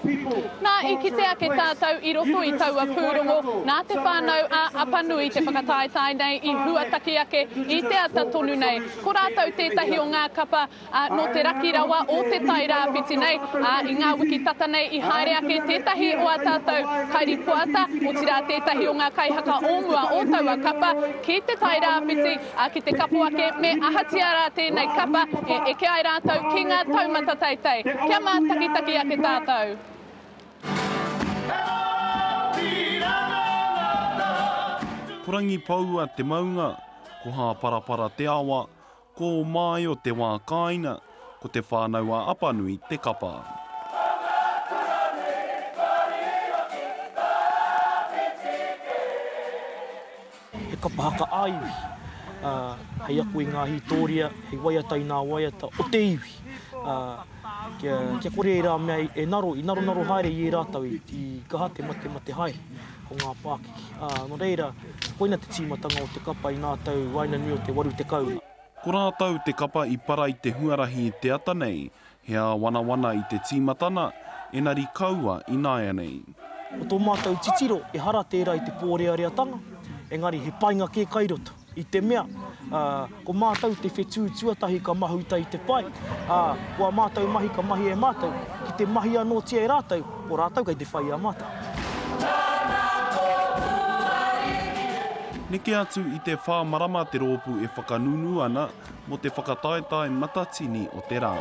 Nā I kitea ke tātou I roto I taua pūrongo, nā te whānau a Apanui te whakataetai nei I huataki ake I te ata tonu nei. Ko rātou tētahi o ngā kapa no te raki rawa o te tai rāwhiti nei, I ngā wiki tata nei I haere ake tētahi o a tātou kairi puata, o tira tētahi o ngā kaihaka ōmua o taua kapa, ki te tai rāwhiti, ki te kapo ake me ahatia rā tēnei kapa, e ke ai rātou ki ngā taumata teitei. Kia mā takitaki ake tātou. Korangi paua te maunga, ko hā parapara te awa, ko mai o te wā kāina, ko te whānau a Apanui te kapa. He kapa haka aiwi, hei aku I ngā hitoria, hei waiata I ngā waiata o te iwi. Kia kore I rā mea I naro haere I rātau I kaha te mate haere o ngā Pākiki. No reira, koina te tīmatanga o te kapa I nā tau waina nui o te waru te kauna. Ko rātau te kapa I para I te huarahi I te ata nei, hea wana I te tīmatana, enari kaua I nāia nei. O tō mātou titiro e hara tērā I te pōreareatanga, engari he painga kē kairoto I te mea. Ko mātou te whetū tuatahi ka mahuta I te pai, kua mātou mahi ka mahi e mātou, ki te mahi anō tia e rātou, ko rātou kai te whai a mātou. Neke atu I te whāmarama te rōpu e whakanunu ana mo te whakataetai matatini o te rā.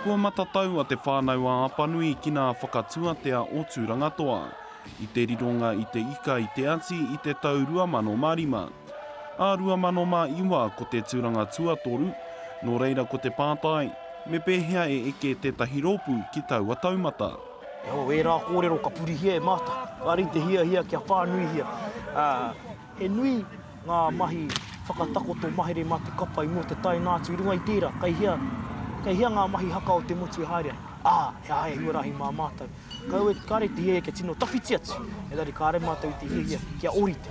Kua matatau a te whānau a Apanui ki ngā whakatuatea o tūrangatoa, I te rironga I te ika I te ati I te tau 2005. A 2005 ko te tūranga tuatoru, no reira ko te pātai, me pēhea e eke tētahi rōpu ki taua taumata. E rā kōrero ka puri hia e māta, ka rite hia kia whānui hia. He nui ngā mahi whakatakoto mahere mā te kapa I mō te tai nātu I runga I tērā, kai hia ngā mahi haka o te motu e haere. He ahe huarahi mā mātou. Ka rite hia e ke tino tawhiti atu, e tari ka re mātou I te hia kia orite.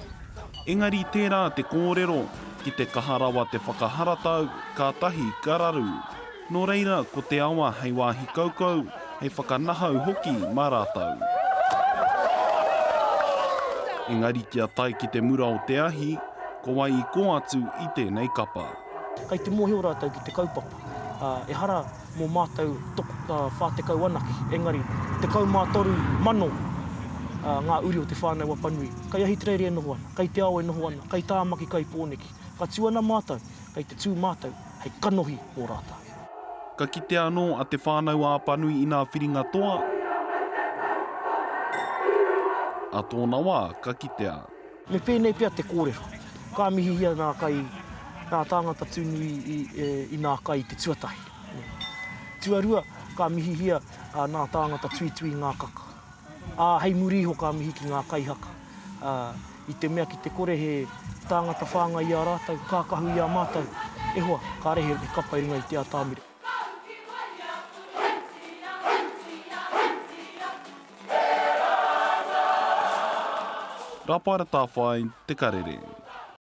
Engari tērā te kōrero ki te kaharawa te whakaharatau ka tahi kararu. No reira ko te awa hei wāhi kaukau, hei whakanahau hoki mā rātau. Engari kia tai ki te mura o te ahi, ko wai I ko atu I tēnei kapa. Kai te mōhio rātau ki te kaupapa. E hara mō mātou whātekau anaki, engari te kaumātoru mano ngā uri o te whānau Apanui. Kai ahi treire e noho ana, kai te ao e noho ana, kai tāmaki, kai pōneki. Ka tuana mātou, kai te tū mātou, hei kanohi o rātau. Ka kite anō a te whānau a Apanui I ngā whiringa toa. A tōna wā, ka kitea. Me pēnei pia te kōrero. Ka mihi hia nā tāngata tūnui I nā kai te tuatahi. Tuarua, ka mihi hia nā tāngata tui ngā kaka. Hei muriho ka mihi ki ngā kaihaka. I te mea ki te kore he tāngata whāngai I a rātau, kākahu I a mātou. E hoa, ka rehe he kapa I runga I te atāmire. Rapara tā whai te karere.